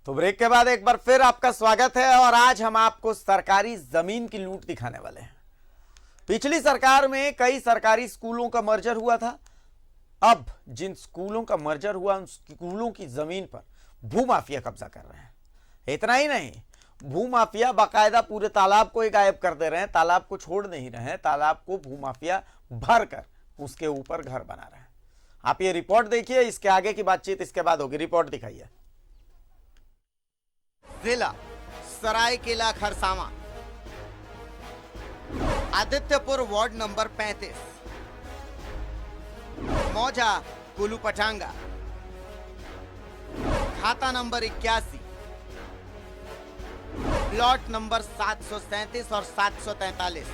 तो ब्रेक के बाद एक बार फिर आपका स्वागत है और आज हम आपको सरकारी जमीन की लूट दिखाने वाले हैं। पिछली सरकार में कई सरकारी स्कूलों का मर्जर हुआ था। अब जिन स्कूलों का मर्जर हुआ उन स्कूलों की जमीन पर भूमाफिया कब्जा कर रहे हैं। इतना ही नहीं, भूमाफिया बाकायदा पूरे तालाब को ही गायब कर दे रहे हैं, तालाब को छोड़ नहीं रहे हैं, तालाब को भूमाफिया भर कर उसके ऊपर घर बना रहे हैं। आप ये रिपोर्ट देखिए, इसके आगे की बातचीत इसके बाद होगी। रिपोर्ट दिखाइए। जिला सरायकेला खरसावां, आदित्यपुर वार्ड नंबर 35, मौजा कुलू पटांगा, खाता नंबर 81, प्लॉट नंबर 737 और 743,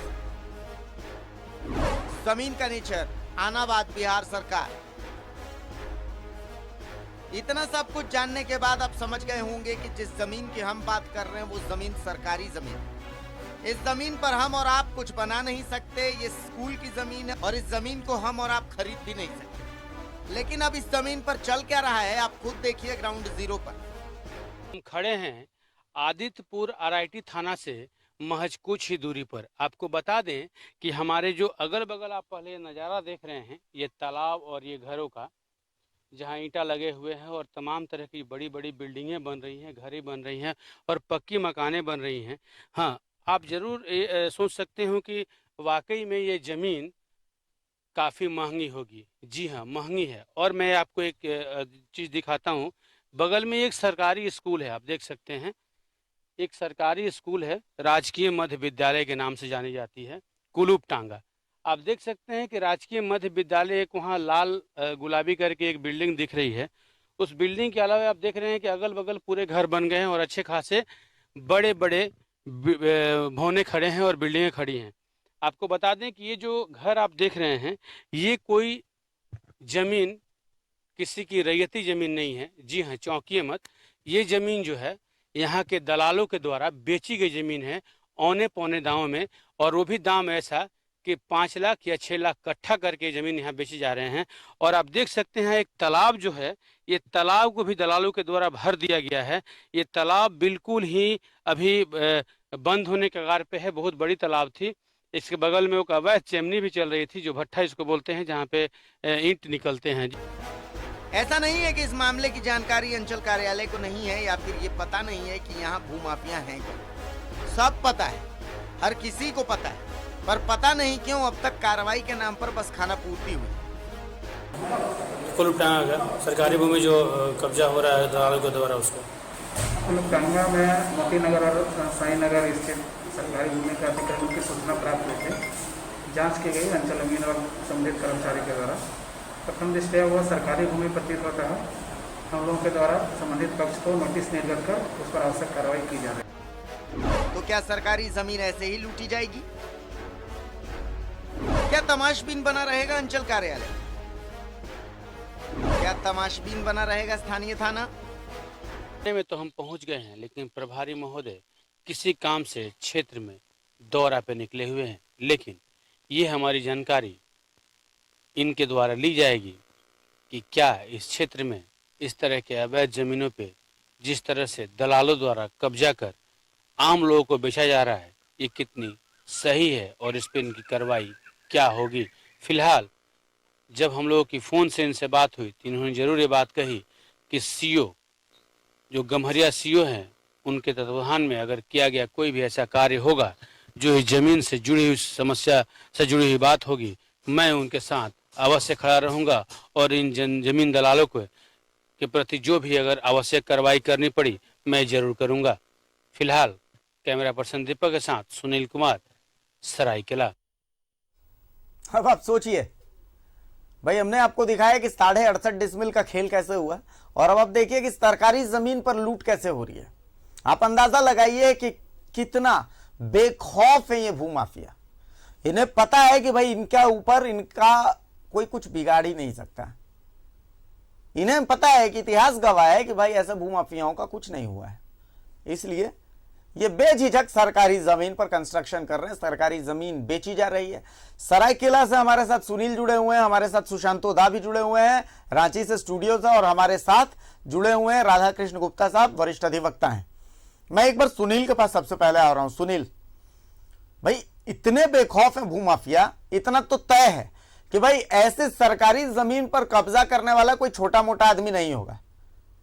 जमीन का नेचर आनाबाद बिहार सरकार। इतना सब कुछ जानने के बाद आप समझ गए होंगे कि जिस जमीन की हम बात कर रहे हैं वो जमीन सरकारी जमीन। इस जमीन पर हम और आप कुछ बना नहीं सकते। ये स्कूल की जमीन है और इस जमीन को हम और आप खरीद भी नहीं सकते। लेकिन अब इस जमीन पर चल क्या रहा है आप खुद देखिए। ग्राउंड जीरो पर हम खड़े हैं आदित्यपुर आरआईटी थाना से महज कुछ ही दूरी पर। आपको बता दें कि हमारे जो अगल बगल आप पहले नज़ारा देख रहे हैं, ये तालाब और ये घरों का, जहां ईंटा लगे हुए हैं और तमाम तरह की बड़ी बड़ी बिल्डिंगें बन रही हैं, घरें बन रही हैं और पक्की मकानें बन रही हैं। हाँ, आप ज़रूर सोच सकते हो कि वाकई में ये ज़मीन काफ़ी महंगी होगी। जी हाँ, महंगी है। और मैं आपको एक चीज़ दिखाता हूँ। बगल में एक सरकारी स्कूल है, आप देख सकते हैं। एक सरकारी स्कूल है, राजकीय मध्य विद्यालय के नाम से जानी जाती है, कुलूप टांगा। आप देख सकते हैं कि राजकीय मध्य विद्यालय, एक वहाँ लाल गुलाबी करके एक बिल्डिंग दिख रही है। उस बिल्डिंग के अलावा आप देख रहे हैं कि अगल बगल पूरे घर बन गए हैं और अच्छे खासे बड़े बड़े भवने खड़े हैं और बिल्डिंगें खड़ी हैं। आपको बता दें कि ये जो घर आप देख रहे हैं, ये कोई ज़मीन किसी की रैयती ज़मीन नहीं है। जी हाँ, चौंकिए मत। ये ज़मीन जो है यहाँ के दलालों के द्वारा बेची गई ज़मीन है औने पौने दामों में, और वो भी दाम ऐसा कि 5 लाख या 6 लाख कट्ठा करके ज़मीन यहाँ बेची जा रहे हैं। और आप देख सकते हैं एक तालाब जो है, ये तालाब को भी दलालों के द्वारा भर दिया गया है। ये तालाब बिल्कुल ही अभी बंद होने के कगार पे है। बहुत बड़ी तालाब थी। इसके बगल में एक अवैध चिमनी भी चल रही थी, जो भट्ठा इसको बोलते हैं, जहाँ पे ईंट निकलते हैं। ऐसा नहीं है कि इस मामले की जानकारी अंचल कार्यालय को नहीं है या फिर ये पता नहीं है कि यहाँ भूमाफिया हैं। सब पता है, हर किसी को पता है, पर पता नहीं क्यों अब तक कार्रवाई के नाम पर बस खाना पूर्ति हुई। कुलूप टांगा का सरकारी भूमि जो कब्जा हो रहा है दलालों के द्वारा, उसको कुलूप टांगा में मोती नगर और साई नगर स्थित सरकारी भूमि के अतिक्रमण की सूचना प्राप्त हुई थी। जांच की गई अंचल अमीन और संबंधित कर्मचारी के द्वारा। प्रथम दृष्टया वह सरकारी भूमि प्रतीत होता है। हम लोगों के द्वारा संबंधित पक्ष को नोटिस निर्गत कर उस पर आवश्यक कार्रवाई की जा रही है। तो क्या सरकारी जमीन ऐसे ही लूटी जाएगी? क्या तमाशबीन बना रहेगा अंचल कार्यालय? क्या तमाशबीन बना रहेगा स्थानीय थाना? में तो हम पहुंच गए हैं, लेकिन प्रभारी महोदय किसी काम से क्षेत्र में दौरा पे निकले हुए हैं। लेकिन ये हमारी जानकारी इनके द्वारा ली जाएगी कि क्या इस क्षेत्र में इस तरह के अवैध जमीनों पे जिस तरह से दलालों द्वारा कब्जा कर आम लोगों को बेचा जा रहा है, ये कितनी सही है और इस पर इनकी कार्रवाई क्या होगी। फिलहाल जब हम लोगों की फ़ोन से इनसे बात हुई तो इन्होंने ज़रूर ये बात कही कि सीओ, जो गम्हरिया सीओ हैं, उनके तत्वाधान में अगर किया गया कोई भी ऐसा कार्य होगा जो इस ज़मीन से जुड़ी हुई समस्या से जुड़ी हुई बात होगी, मैं उनके साथ अवश्य खड़ा रहूँगा और इन ज़मीन दलालों के प्रति जो भी अगर आवश्यक कार्रवाई करनी पड़ी मैं ज़रूर करूँगा। फिलहाल कैमरा पर्सन दीपक के साथ सुनील कुमार, सरायकेला। अब आप सोचिए भाई, हमने आपको दिखाया कि 68.5 डिसमिल का खेल कैसे हुआ और अब आप देखिए कि सरकारी जमीन पर लूट कैसे हो रही है। आप अंदाजा लगाइए कि कितना बेखौफ है ये भूमाफिया। इन्हें पता है कि भाई इनके ऊपर इनका कोई कुछ बिगाड़ ही नहीं सकता। इन्हें पता है कि इतिहास गवाह है कि भाई ऐसे भूमाफियाओं का कुछ नहीं हुआ है। इसलिए ये बेझिझक सरकारी जमीन पर कंस्ट्रक्शन कर रहे हैं, सरकारी जमीन बेची जा रही है। सरायकेला से हमारे साथ सुनील जुड़े हुए हैं, हमारे साथ सुशांतो दा भी जुड़े हुए हैं रांची से स्टूडियो से, और हमारे साथ जुड़े हुए हैं राधा कृष्ण गुप्ता साहब, वरिष्ठ अधिवक्ता हैं। मैं एक बार सुनील के पास सबसे पहले आ रहा हूं। सुनील भाई, इतने बेखौफ है भूमाफिया, इतना तो तय है कि भाई ऐसे सरकारी जमीन पर कब्जा करने वाला कोई छोटा मोटा आदमी नहीं होगा।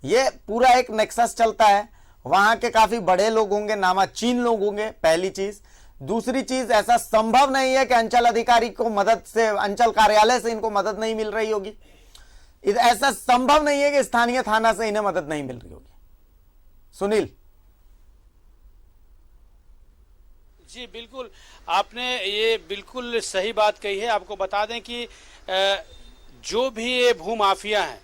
ये पूरा एक नेक्सस चलता है, वहां के काफी बड़े लोग होंगे, नामाचीन लोग होंगे, पहली चीज। दूसरी चीज, ऐसा संभव नहीं है कि अंचल अधिकारी को मदद से, अंचल कार्यालय से इनको मदद नहीं मिल रही होगी। ऐसा संभव नहीं है कि स्थानीय थाना से इन्हें मदद नहीं मिल रही होगी। सुनील जी बिल्कुल, आपने ये बिल्कुल सही बात कही है। आपको बता दें कि जो भी ये भूमाफिया हैं,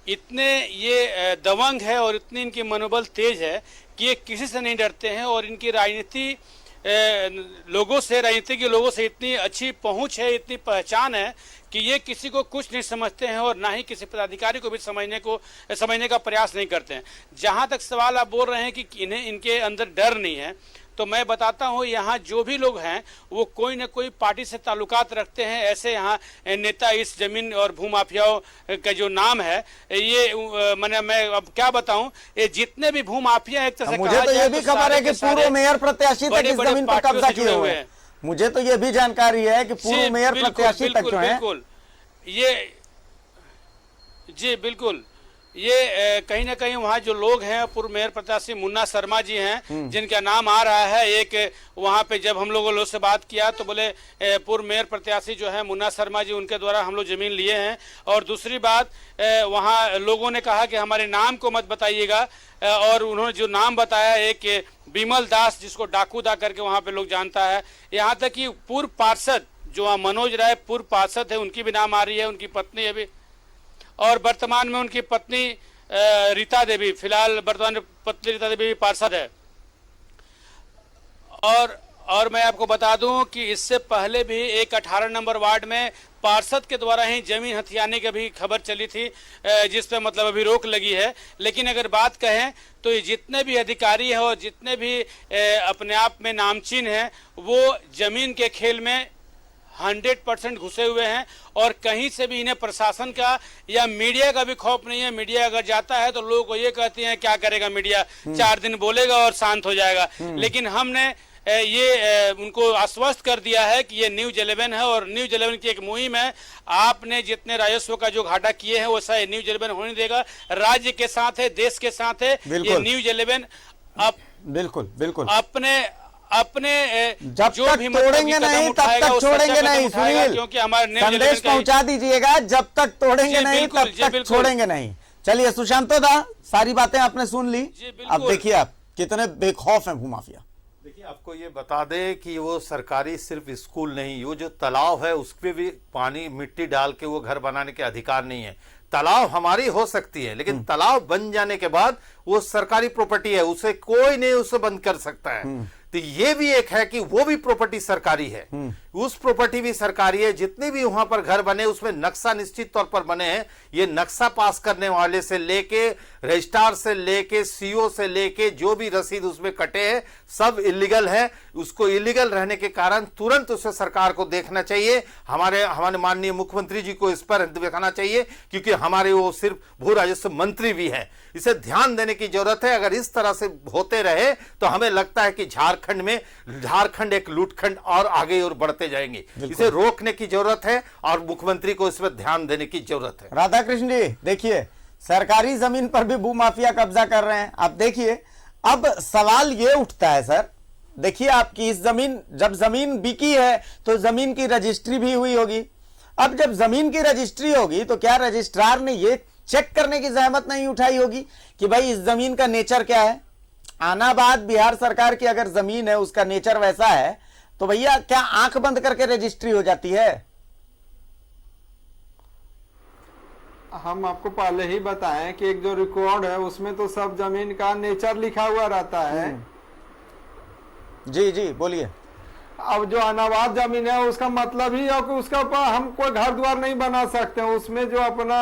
इतने ये दबंग है और इतनी इनकी मनोबल तेज है कि ये किसी से नहीं डरते हैं, और इनकी राजनीति राजनीति के लोगों से इतनी अच्छी पहुंच है, इतनी पहचान है कि ये किसी को कुछ नहीं समझते हैं, और ना ही किसी पदाधिकारी को भी समझने का प्रयास नहीं करते हैं। जहां तक सवाल आप बोल रहे हैं कि इन्हें इनके अंदर डर नहीं है, तो मैं बताता हूं, यहाँ जो भी लोग हैं वो कोई न कोई पार्टी से ताल्लुकात रखते हैं। ऐसे यहाँ नेता इस जमीन और भूमाफियाओं का जो नाम है, ये मैं अब क्या बताऊं, ये जितने भी भूमाफिया एक तरह से मुझे तो ये भी खबर है कि पूर्व मेयर प्रत्याशी तक इस जमीन पर कब्जा किए हुए हैं। मुझे तो ये भी जानकारी है कि पूर्व मेयर प्रत्याशी तक जो है, बिल्कुल ये, जी बिल्कुल, ये कहीं ना कहीं वहाँ जो लोग हैं, पूर्व मेयर प्रत्याशी मुन्ना शर्मा जी हैं, जिनका नाम आ रहा है। एक वहाँ पे जब हम लोगों से बात किया तो बोले पूर्व मेयर प्रत्याशी जो है मुन्ना शर्मा जी, उनके द्वारा हम लोग जमीन लिए हैं। और दूसरी बात, वहाँ लोगों ने कहा कि हमारे नाम को मत बताइएगा, और उन्होंने जो नाम बताया, एक बिमल दास, जिसको डाकू दा करके वहाँ पे लोग जानता है। यहाँ तक कि पूर्व पार्षद जो मनोज राय पूर्व पार्षद है, उनकी भी नाम आ रही है, उनकी पत्नी अभी, और वर्तमान में उनकी पत्नी रीता देवी, फिलहाल वर्तमान पत्नी रीता देवी भी पार्षद है। और मैं आपको बता दूं कि इससे पहले भी एक 18 नंबर वार्ड में पार्षद के द्वारा ही जमीन हथियाने की भी खबर चली थी, जिस पे मतलब अभी रोक लगी है। लेकिन अगर बात कहें तो ये जितने भी अधिकारी हैं और जितने भी अपने आप में नामचीन हैं, वो जमीन के खेल में 100% घुसे हुए हैं, और कहीं से भी इन्हें प्रशासन का या मीडिया का भी खौफ नहीं है। मीडिया अगर जाता है तो लोग ये कहते हैं क्या करेगा मीडिया, 4 दिन बोलेगा और शांत हो जाएगा। लेकिन हमने ये उनको आश्वस्त कर दिया है कि ये न्यूज 11 है, और न्यूज 11 की एक मुहिम है। आपने जितने राजस्व का जो घाटा किए हैं वैसा न्यूज 11 होने देगा। राज्य के साथ है, देश के साथ है ये न्यूज 11। बिल्कुल बिल्कुल अपने जब जो तक भी तोड़ेंगे नहीं तब तक छोड़ेंगे नहीं। सुनील, क्योंकि हमारे संदेश पहुंचा दीजिएगा, जब तक तोड़ेंगे नहीं तब तक छोड़ेंगे नहीं। चलिए सुशांतो दा, सारी बातें आपने सुन ली, अब देखिए आप कितने बेखौफ हैं भूमाफिया। देखिए, आपको ये बता दें कि वो सरकारी सिर्फ स्कूल नहीं, वो जो तालाब है उस पर भी पानी मिट्टी डाल के वो घर बनाने के अधिकार नहीं है। तालाब हमारी हो सकती है, लेकिन तालाब बन जाने के बाद वो सरकारी प्रॉपर्टी है, उसे कोई नहीं उसे बंद कर सकता है। तो ये भी एक है कि वो भी प्रॉपर्टी सरकारी है, उस प्रॉपर्टी भी सरकारी है। जितने भी वहां पर घर बने उसमें नक्शा निश्चित तौर पर बने हैं। ये नक्शा पास करने वाले से लेके रजिस्ट्रार से लेके सीओ से लेके जो भी रसीद उसमें कटे हैं सब इलीगल है। उसको इलीगल रहने के कारण तुरंत उसे सरकार को देखना चाहिए। हमारे माननीय मुख्यमंत्री जी को इस पर देखना चाहिए, क्योंकि हमारे वो सिर्फ भू राजस्व मंत्री भी हैं। इसे ध्यान देने की जरूरत है। अगर इस तरह से होते रहे तो हमें लगता है कि झारखंड एक लूटखंड और आगे और बढ़ते जाएंगे। इसे रोकने की जरूरत है और मुख्यमंत्री को इस पर ध्यान देने की जरूरत है। राधा कृष्ण जी, देखिए सरकारी जमीन पर भी भूमाफिया कब्जा कर रहे हैं। अब देखिए, अब सवाल ये उठता है सर, देखिए आपकी इस जमीन, जब जमीन बिकी है तो जमीन की रजिस्ट्री भी हुई होगी। अब जब जमीन की रजिस्ट्री होगी तो क्या रजिस्ट्रार ने ये चेक करने की जहमत नहीं उठाई होगी कि भाई इस जमीन का नेचर क्या है? आनाबाद बिहार सरकार की अगर जमीन है, उसका नेचर वैसा है, तो भैया क्या आंख बंद करके रजिस्ट्री हो जाती है? हम आपको पहले ही बताएं कि एक जो रिकॉर्ड है उसमें तो सब जमीन का नेचर लिखा हुआ रहता है। जी जी बोलिए। अब जो अनाबाद जमीन है उसका मतलब ही है कि उसका ऊपर हम कोई घर द्वार नहीं बना सकते। उसमें जो अपना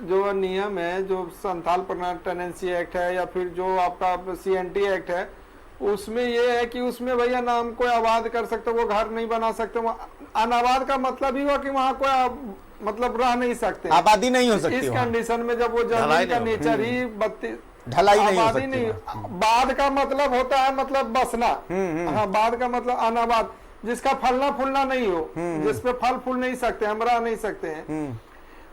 जो नियम है, जो संथाल परमानेंट टेनेंसी एक्ट है या फिर जो आपका CNT एक्ट है, उसमें ये है कि उसमें भैया ना हम कोई आबाद कर सकते, वो घर नहीं बना सकते। अनाबाद का मतलब ही हुआ कि वहाँ कोई मतलब रह नहीं सकते, आबादी नहीं हो सकती इस वहाँ। कंडीशन में जब वो जमीन का नेचर ही ढलाई नहीं हो आबादी सकती नहीं, वहाँ। बाद का मतलब होता है मतलब बसना। हाँ, बाद का मतलब अनाबाद, जिसका फलना फूलना नहीं हो, जिसपे फल फूल नहीं सकते, हम रह नहीं सकते हैं।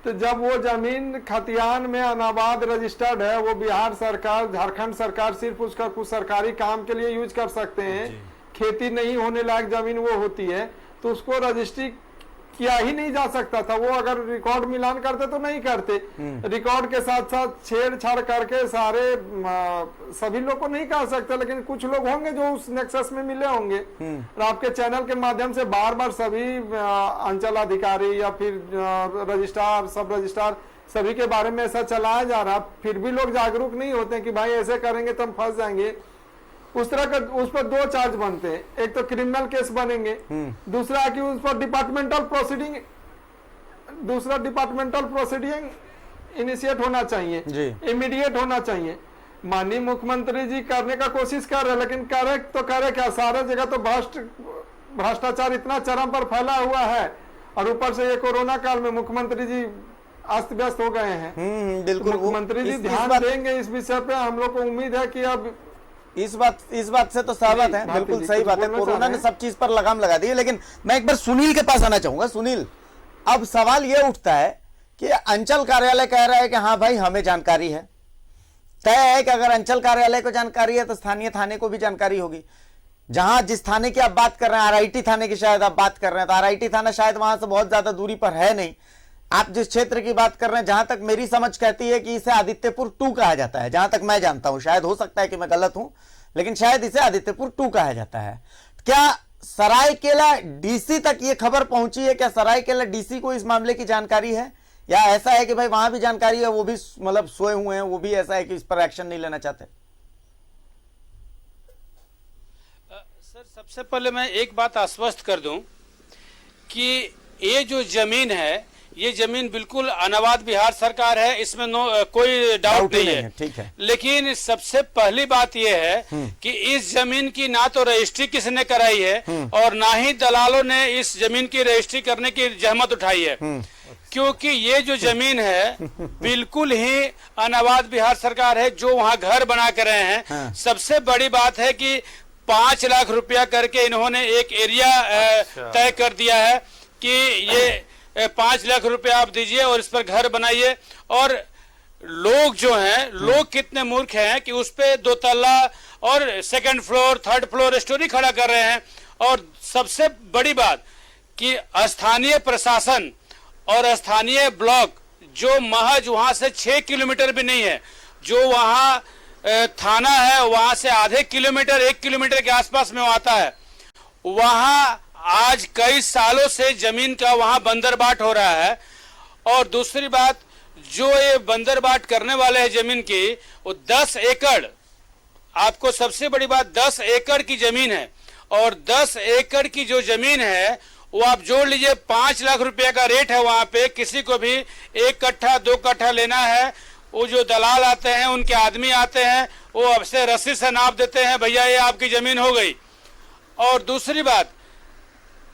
तो जब वो जमीन खतियान में अनाबाद रजिस्टर्ड है, वो बिहार सरकार, झारखंड सरकार सिर्फ उसका कुछ सरकारी काम के लिए यूज कर सकते हैं, खेती नहीं होने लायक जमीन वो होती है, तो उसको रजिस्ट्री किया ही नहीं जा सकता था। वो अगर रिकॉर्ड मिलान करते तो नहीं करते, रिकॉर्ड के साथ साथ छेड़छाड़ करके सारे सभी लोग को नहीं कह सकते, लेकिन कुछ लोग होंगे जो उस नेक्सस में मिले होंगे। और आपके चैनल के माध्यम से बार बार सभी अंचल अधिकारी या फिर रजिस्ट्रार, सब रजिस्ट्रार, सभी के बारे में ऐसा चलाया जा रहा, फिर भी लोग जागरूक नहीं होते कि भाई ऐसे करेंगे तो हम फंस जाएंगे। उस तरह का उस पर 2 चार्ज बनते हैं, एक तो क्रिमिनल केस बनेंगे, दूसरा कि उस पर डिपार्टमेंटल प्रोसीडिंग इनिशिएट होना चाहिए, इमीडिएट होना चाहिए। माननीय मुख्यमंत्री जी करने का कोशिश कर रहे, लेकिन करे तो करे क्या, सारे जगह तो भ्रष्टाचार इतना चरम पर फैला हुआ है, और ऊपर से ये कोरोना काल में मुख्यमंत्री जी अस्त व्यस्त हो गए हैं। बिल्कुल, मुख्यमंत्री जी ध्यान देंगे इस विषय पे। हम लोग को उम्मीद है कि अब इस बात से तो सहमत है, बिल्कुल सही बात है। कोरोना ने सब चीज पर लगाम लगा दी है। लेकिन मैं एक बार सुनील के पास आना चाहूंगा। सुनील, अब सवाल यह उठता है कि अंचल कार्यालय कह रहा है कि हाँ भाई हमें जानकारी है, तय है कि अगर अंचल कार्यालय को जानकारी है तो स्थानीय थाने को भी जानकारी होगी। जहां जिस थाने की आप बात कर रहे हैं, RIT थाने की शायद आप बात कर रहे हैं, तो RIT थाना शायद वहां से बहुत ज्यादा दूरी पर है नहीं। आप जिस क्षेत्र की बात कर रहे हैं, जहां तक मेरी समझ कहती है कि इसे आदित्यपुर 2 कहा जाता है, जहां तक मैं जानता हूं, शायद हो सकता है कि मैं गलत हूं, लेकिन शायद इसे आदित्यपुर 2 कहा जाता है। क्या सरायकेला DC तक ये खबर पहुंची है? क्या सरायकेला DC को इस मामले की जानकारी है, या ऐसा है कि भाई वहां भी जानकारी है, वो भी मतलब सोए हुए हैं, वो भी ऐसा है कि इस पर एक्शन नहीं लेना चाहते? सर, सबसे पहले मैं एक बात आश्वस्त कर दूं कि ये जो जमीन है, ये जमीन बिल्कुल अनाबाद बिहार सरकार है, इसमें कोई डाउट नहीं है। ठीक है। लेकिन सबसे पहली बात यह है कि इस जमीन की ना तो रजिस्ट्री किसने कराई है और ना ही दलालों ने इस जमीन की रजिस्ट्री करने की जहमत उठाई है, क्योंकि ये जो जमीन है बिल्कुल ही अनाबाद बिहार सरकार है, जो वहां घर बना कर रहे हैं। सबसे बड़ी बात है कि 5 लाख रुपया करके इन्होंने एक एरिया तय कर दिया है कि ये 5 लाख रुपया आप दीजिए और इस पर घर बनाइए। और लोग जो हैं, लोग कितने मूर्ख हैं कि उस पे 2 तल्ला और 2nd floor 3rd floor story खड़ा कर रहे हैं। और सबसे बड़ी बात कि स्थानीय प्रशासन और स्थानीय ब्लॉक जो महज वहां से 6 किलोमीटर भी नहीं है, जो वहां थाना है वहां से आधे किलोमीटर 1 किलोमीटर के आसपास में आता है, वहां आज कई सालों से जमीन का वहां बंदरबाट हो रहा है। और दूसरी बात, जो ये बंदरबाट करने वाले हैं जमीन की, वो 10 एकड़, आपको सबसे बड़ी बात 10 एकड़ की जमीन है। और 10 एकड़ की जो जमीन है वो आप जोड़ लीजिए, 5 लाख रुपए का रेट है वहां पे। किसी को भी 1 कट्ठा 2 कट्ठा लेना है, वो जो दलाल आते हैं, उनके आदमी आते हैं, वो अब से रस्सी से नाप देते हैं, भैया ये आपकी जमीन हो गई। और दूसरी बात,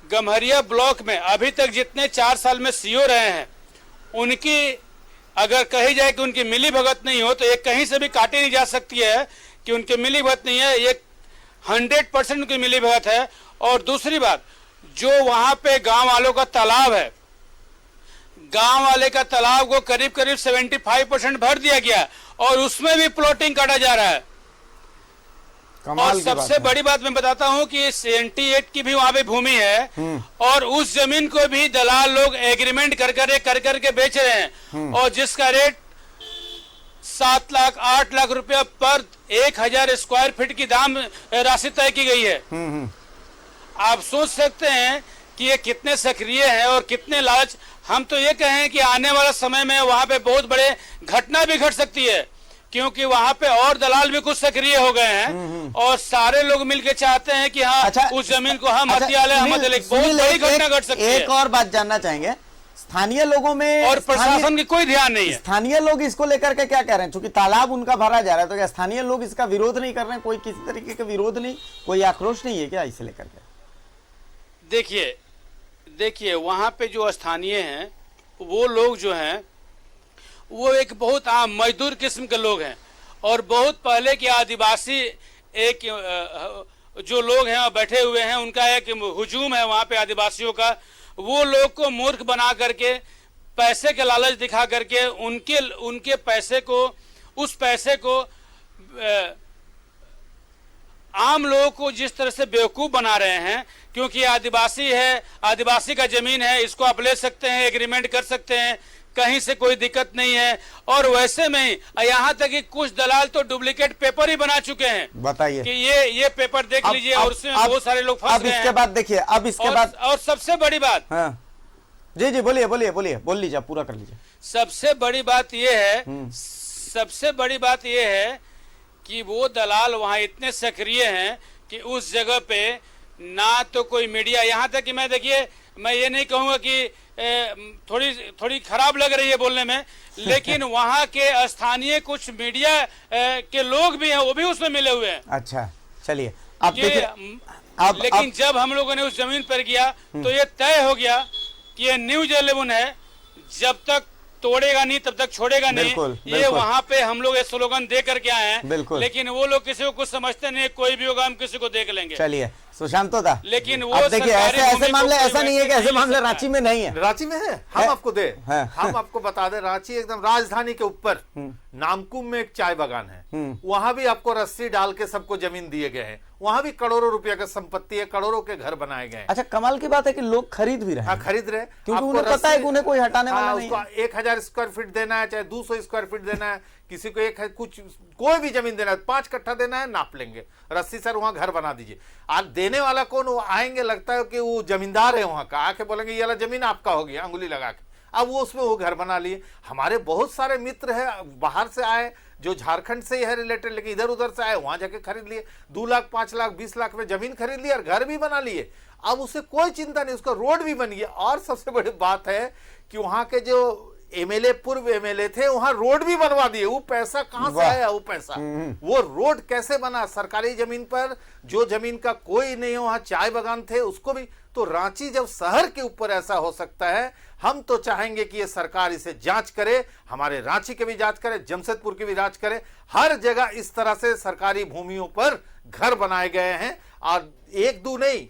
गम्हरिया ब्लॉक में अभी तक जितने 4 साल में CO रहे हैं, उनकी अगर कही जाए कि उनकी मिली भगत नहीं हो, तो एक कहीं से भी काटी नहीं जा सकती है कि उनकी मिली भगत नहीं है। ये 100% उनकी मिली भगत है। और दूसरी बात, जो वहां पे गांव वालों का तालाब है, गांव वाले का तालाब को करीब करीब 75% भर दिया गया और उसमें भी प्लॉटिंग काटा जा रहा है। और सबसे बड़ी बात मैं बताता हूं कि CNT एक्ट की भी वहां पे भूमि है और उस जमीन को भी दलाल लोग एग्रीमेंट कर के बेच रहे हैं, और जिसका रेट 7 लाख 8 लाख रुपया पर 1000 स्क्वायर फीट की दाम राशि तय की गई है। आप सोच सकते हैं कि ये कितने सक्रिय हैं और कितने लालच। हम तो ये कहें कि आने वाला समय में वहां पे बहुत बड़े घटना भी घट सकती है, क्योंकि वहां पे और दलाल भी कुछ सक्रिय हो गए हैं और सारे लोग मिलके चाहते हैं कि हाँ, उस जमीन को हम हथिया लें, बहुत बड़ी घटना घट सकती है। एक और बात जानना चाहेंगे स्थानीय लोगों में और प्रशासन की कोई ध्यान नहीं है। स्थानीय लोग इसको लेकर के क्या कह रहे हैं? क्योंकि तालाब उनका भरा जा रहा है, तो क्या स्थानीय लोग इसका विरोध नहीं कर रहे हैं? कोई किसी तरीके का विरोध नहीं, कोई आक्रोश नहीं है क्या इसे लेकर के? देखिए वहां पे जो स्थानीय हैं वो लोग जो हैं वो एक बहुत आम मजदूर किस्म के लोग हैं, और बहुत पहले के आदिवासी एक जो लोग हैं बैठे हुए हैं, उनका एक हुजूम है वहां पे आदिवासियों का। वो लोग को मूर्ख बना करके, पैसे के लालच दिखा करके उनके पैसे को, उस पैसे को आम लोगों को जिस तरह से बेवकूफ बना रहे हैं, क्योंकि आदिवासी है, आदिवासी का जमीन है, इसको आप ले सकते हैं, एग्रीमेंट कर सकते हैं, कहीं से कोई दिक्कत नहीं है। और वैसे में ही यहाँ तक कि कुछ दलाल तो डुप्लीकेट पेपर ही बना चुके हैं। बताइए कि ये पेपर देख लीजिए, और उसमें बहुत सारे लोग फंस गए हैं। इसके बाद देखिए, अब इसके बाद और सबसे बड़ी बात, हाँ जी जी बोलिए बोलिए बोलिए, बोल लीजिए, पूरा कर लीजिए। सबसे बड़ी बात ये है कि वो दलाल वहां इतने सक्रिय हैं कि उस जगह पे ना तो कोई मीडिया, यहाँ तक कि मैं देखिए, मैं ये नहीं कहूँगा कि थोड़ी खराब लग रही है बोलने में, लेकिन वहाँ के स्थानीय कुछ मीडिया के लोग भी हैं, वो भी उसमें मिले हुए हैं। अच्छा चलिए, अब देखिए, लेकिन जब हम लोगों ने उस जमीन पर गया तो ये तय हो गया कि ये न्यूज 11 है, जब तक तोड़ेगा नहीं तब तक छोड़ेगा नहीं। ये वहाँ पे हम लोग ये स्लोगन दे करके आए हैं, लेकिन वो लोग किसी को कुछ समझते नहीं, कोई भी होगा हम किसी को देख लेंगे। चलिए सुशांतो दा, लेकिन वो देखिए ऐसे मामले, ऐसा नहीं है कि ऐसे मामले रांची में नहीं है। रांची में है, हम आपको दे, हम आपको बता दें, रांची एकदम राजधानी के ऊपर नामकुम में एक चाय बागान है, वहां भी आपको रस्सी डाल के सबको जमीन दिए गए हैं, वहां भी करोड़ों रुपया का संपत्ति है, करोड़ों के घर बनाए गए हैं। अच्छा, कमाल की बात है कि लोग खरीद भी रहे हैं। हाँ, खरीद रहे, क्योंकि उन्हें पता है कि उन्हें कोई हटाने वाला नहीं है। 1000 स्क्वायर फीट देना है, चाहे 200 स्क्वायर फीट देना है, किसी को एक है, कुछ कोई भी जमीन देना है, 5 कट्ठा देना है, नाप लेंगे, रस्सी सर वहां घर बना दीजिए। आज देने वाला कौन? वो आएंगे, लगता है कि वो जमींदार है वहां का, आके बोलेंगे ये वाला जमीन आपका हो गया, अंगुली लगा के, अब वो उसमें वो घर बना लिए। हमारे बहुत सारे मित्र हैं बाहर से आए, जो झारखंड से ही है रिलेटेड, लेकिन इधर उधर से आए, वहां जाके खरीद लिए, 2 लाख 5 लाख 20 लाख में जमीन खरीद ली और घर भी बना लिए। अब उसे कोई चिंता नहीं, उसका रोड भी बन गया। और सबसे बड़ी बात है कि वहां के जो एमएलए, पूर्व एमएलए थे, वहां रोड भी बनवा दिए। वो पैसा कहां से आया? वो पैसा, वो रोड कैसे बना? सरकारी जमीन पर, जो जमीन का कोई नहीं है, वहां चाय बागान थे, उसको भी। तो रांची जब शहर के ऊपर ऐसा हो सकता है, हम तो चाहेंगे कि ये सरकार इसे जांच करे, हमारे रांची के भी जांच करे, जमशेदपुर की भी जांच करे। हर जगह इस तरह से सरकारी भूमियों पर घर बनाए गए हैं, और 1-2 नहीं,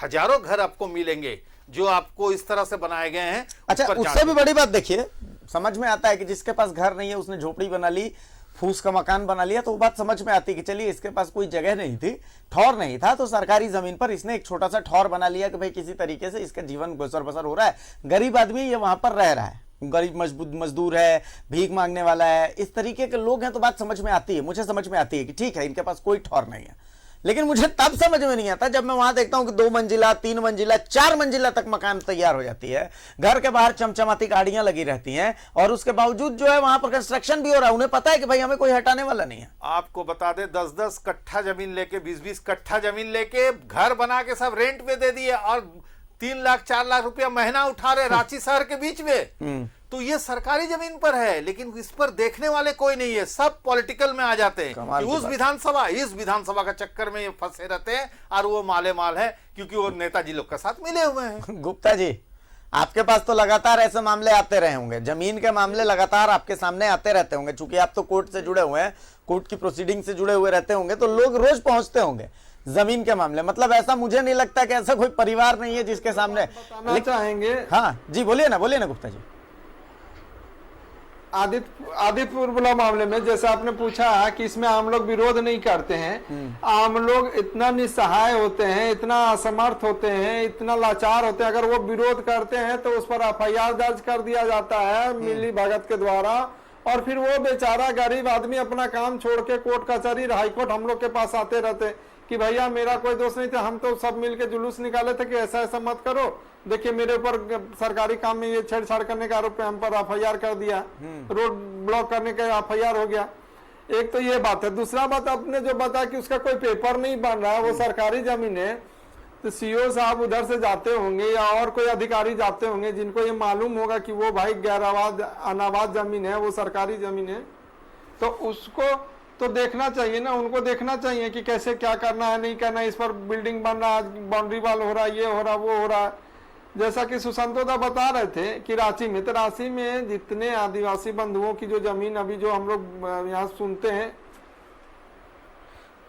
हजारों घर आपको मिलेंगे जो आपको इस तरह से बनाए गए हैं। अच्छा, उससे भी बड़ी बात देखिए, समझ में आता है कि जिसके पास घर नहीं है उसने झोपड़ी बना ली, फूस का मकान बना लिया, तो वो बात समझ में आती है कि चलिए इसके पास कोई जगह नहीं थी, ठौर नहीं था, तो सरकारी जमीन पर इसने एक छोटा सा ठौर बना लिया कि भाई किसी तरीके से इसका जीवन गुजर बसर हो रहा है। गरीब आदमी ये वहां पर रह रहा है, गरीब मजदूर है, भीख मांगने वाला है, इस तरीके के लोग हैं, तो बात समझ में आती है, मुझे समझ में आती है कि ठीक है इनके पास कोई ठौर नहीं है। लेकिन मुझे तब समझ में नहीं आता जब मैं वहां देखता हूं कि 2 मंजिला, 3 मंजिला, 4 मंजिला तक मकान तैयार हो जाती है, घर के बाहर चमचमाती गाड़ियां लगी रहती हैं, और उसके बावजूद जो है वहां पर कंस्ट्रक्शन भी हो रहा है। उन्हें पता है कि भाई हमें कोई हटाने वाला नहीं है। आपको बता दे, 10-10 कट्ठा जमीन लेके, 20-20 कट्ठा जमीन लेके घर बना के सब रेंट पे दे दिए, और 3 लाख 4 लाख रुपया महीना उठा रहे रांची शहर के बीच में। तो ये सरकारी जमीन पर है, लेकिन इस पर देखने वाले कोई नहीं है, सब पॉलिटिकल में आ जाते हैं कि उस विधानसभा, इस विधानसभा का चक्कर में ये फंसे रहते हैं, और वो माले माल है क्योंकि वो नेताजी लोग के साथ मिले हुए हैं। गुप्ता जी, आपके पास तो लगातार ऐसे मामले आते रहे होंगे, जमीन के मामले लगातार आपके सामने आते रहते होंगे, चूंकि आप तो कोर्ट से जुड़े हुए हैं, कोर्ट की प्रोसीडिंग से जुड़े हुए रहते होंगे, तो लोग रोज पहुंचते होंगे जमीन के मामले। मतलब ऐसा मुझे नहीं लगता कि ऐसा कोई परिवार नहीं है जिसके सामने चाहेंगे। हाँ जी, बोलिए ना गुप्ता जी। आदित्यपुर ब्लॉक मामले में जैसे आपने पूछा कि इसमें आम लोग विरोध नहीं करते हैं, आम लोग इतना निस्सहाय होते हैं, इतना असमर्थ होते हैं, इतना लाचार होते हैं, अगर वो विरोध करते हैं तो उस पर एफआईआर दर्ज कर दिया जाता है मिली भगत के द्वारा, और फिर वो बेचारा गरीब आदमी अपना काम छोड़ के कोर्ट कचहरी, हाईकोर्ट हम लोग के पास आते रहते कि भैया मेरा कोई दोष नहीं था, हम तो सब मिलके जुलूस निकाले थे कि ऐसा ऐसा मत करो, देखिए मेरे ऊपर सरकारी काम में ये छेड़छाड़ करने का आरोप पे हम पर एफआईआर कर दिया, रोड ब्लॉक करने का एफआईआर हो गया। एक तो ये बात है। दूसरा बात आपने जो बताया कि उसका कोई पेपर नहीं बन रहा, वो सरकारी जमीन है, तो सीओ साहब उधर से जाते होंगे या और कोई अधिकारी जाते होंगे जिनको ये मालूम होगा कि वो भाई गैराबाद अनाबाद जमीन है, वो सरकारी जमीन है, तो उसको तो देखना चाहिए ना, उनको देखना चाहिए कि कैसे क्या करना है, नहीं करना है, इस पर बिल्डिंग बन रहा है, बाउंड्री वाल हो रहा है, ये हो रहा, वो हो रहा है। जैसा कि सुशांतोदा बता रहे थे कि रांची में, तो रांची में जितने आदिवासी बंधुओं की जो जमीन अभी जो हम लोग यहाँ सुनते हैं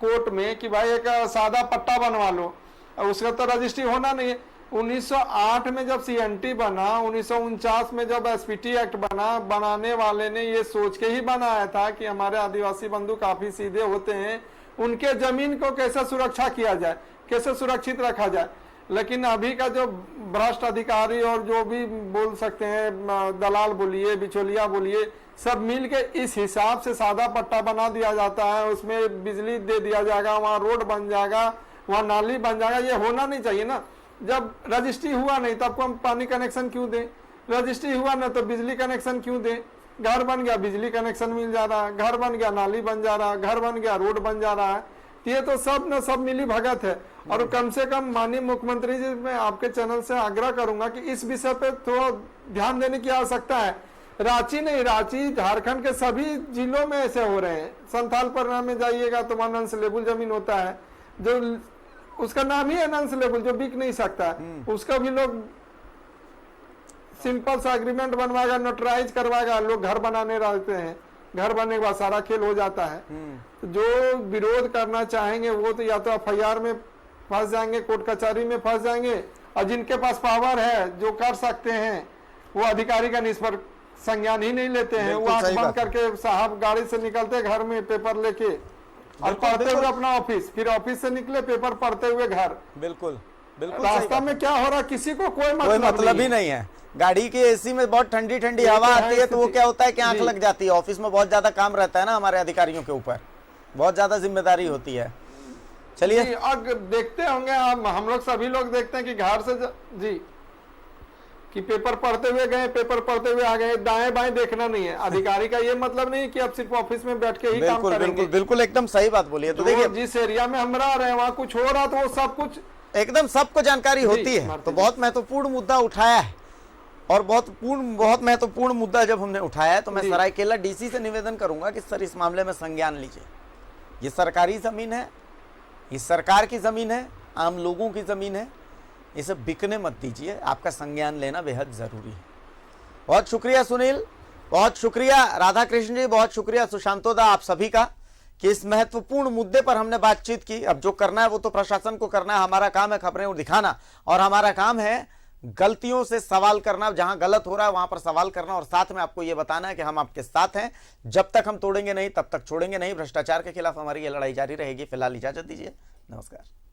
कोर्ट में कि भाई एक सादा पट्टा बनवा लो, उसका तो रजिस्ट्री होना नहीं है। 1908 में जब सीएनटी बना, 1949 में जब एसपीटी एक्ट बना, बनाने वाले ने ये सोच के ही बनाया था कि हमारे आदिवासी बंधु काफी सीधे होते हैं, उनके जमीन को कैसे सुरक्षा किया जाए, कैसे सुरक्षित रखा जाए। लेकिन अभी का जो भ्रष्ट अधिकारी और जो भी बोल सकते हैं, दलाल बोलिए, बिचौलिया बोलिए, सब मिल के इस हिसाब से सादा पट्टा बना दिया जाता है, उसमें बिजली दे दिया जाएगा, वहाँ रोड बन जाएगा, वहाँ नाली बन जाएगा। ये होना नहीं चाहिए ना। जब रजिस्ट्री हुआ नहीं तो आपको हम पानी कनेक्शन क्यों दें, रजिस्ट्री हुआ ना तो बिजली कनेक्शन क्यों दें। घर बन गया बिजली कनेक्शन मिल जा रहा है, घर बन गया नाली बन जा रहा है, घर बन गया रोड बन जा रहा है। ये तो सब न सब मिली भगत है। और कम से कम माननीय मुख्यमंत्री जी, मैं आपके चैनल से आग्रह करूंगा कि इस विषय पे थोड़ा ध्यान देने की आवश्यकता है। रांची नहीं, रांची झारखंड के सभी जिलों में ऐसे हो रहे हैं। संथाल परगना में जाइएगा तो वहां नॉन सेलेबल जमीन होता है, जो उसका नाम ही है नॉन सेलेबल, जो बिक नहीं सकता, उसका भी लोग सिंपल सा एग्रीमेंट बनवाएगा, नोटराइज करवाएगा, लोग घर बनाने रहते हैं, घर बनने के बाद सारा खेल हो जाता है। तो जो विरोध करना चाहेंगे वो तो या तो एफआईआर में फंस जाएंगे, कोर्ट कचहरी में फंस जाएंगे, और जिनके पास पावर है, जो कर सकते हैं, वो अधिकारी का इस पर संज्ञान ही नहीं लेते हैं। वो आंख बंद करके साहब गाड़ी से निकलते घर में पेपर लेके और पढ़ते हुए अपना ऑफिस, फिर ऑफिस से निकले पेपर पढ़ते हुए घर। बिल्कुल बिल्कुल। रास्ता में क्या हो रहा किसी को कोई मतलब ही नहीं है। गाड़ी की एसी में बहुत ठंडी ठंडी हवा आती है तो वो क्या होता है कि आंख लग जाती है। ऑफिस में बहुत ज्यादा काम रहता है ना, हमारे अधिकारियों के ऊपर बहुत ज्यादा जिम्मेदारी होती है। चलिए, और देखते होंगे हम लोग सभी लोग देखते हैं कि घर से जी कि पेपर पढ़ते हुए गए, पेपर पढ़ते हुए आ गए, दाएं बाएं देखना नहीं है। अधिकारी का ये मतलब नहीं कि अब सिर्फ ऑफिस में बैठ के ही काम करेंगे। बिल्कुल बिल्कुल, एकदम सही बात बोली है। तो देखिए, जिस एरिया में हम रह रहे हैं वहाँ कुछ हो रहा तो वो सब कुछ एकदम सबको जानकारी होती है। तो बहुत महत्वपूर्ण मुद्दा उठाया है, और बहुत महत्वपूर्ण मुद्दा जब हमने उठाया है तो मैं सरायकेला डीसी से निवेदन करूंगा कि सर इस मामले में संज्ञान लीजिए। ये सरकारी जमीन है, ये सरकार की जमीन है, आम लोगों की जमीन है, इसे बिकने मत दीजिए। आपका संज्ञान लेना बेहद जरूरी है। बहुत शुक्रिया सुनील, बहुत शुक्रिया राधा कृष्ण जी, बहुत शुक्रिया सुशांतोदा, आप सभी का कि इस महत्वपूर्ण मुद्दे पर हमने बातचीत की। अब जो करना है वो तो प्रशासन को करना है, हमारा काम है खबरें दिखाना, और हमारा काम है गलतियों से सवाल करना, जहां गलत हो रहा है वहां पर सवाल करना, और साथ में आपको यह बताना है कि हम आपके साथ हैं। जब तक हम तोड़ेंगे नहीं तब तक छोड़ेंगे नहीं। भ्रष्टाचार के खिलाफ हमारी ये लड़ाई जारी रहेगी। फिलहाल इजाजत दीजिए, नमस्कार।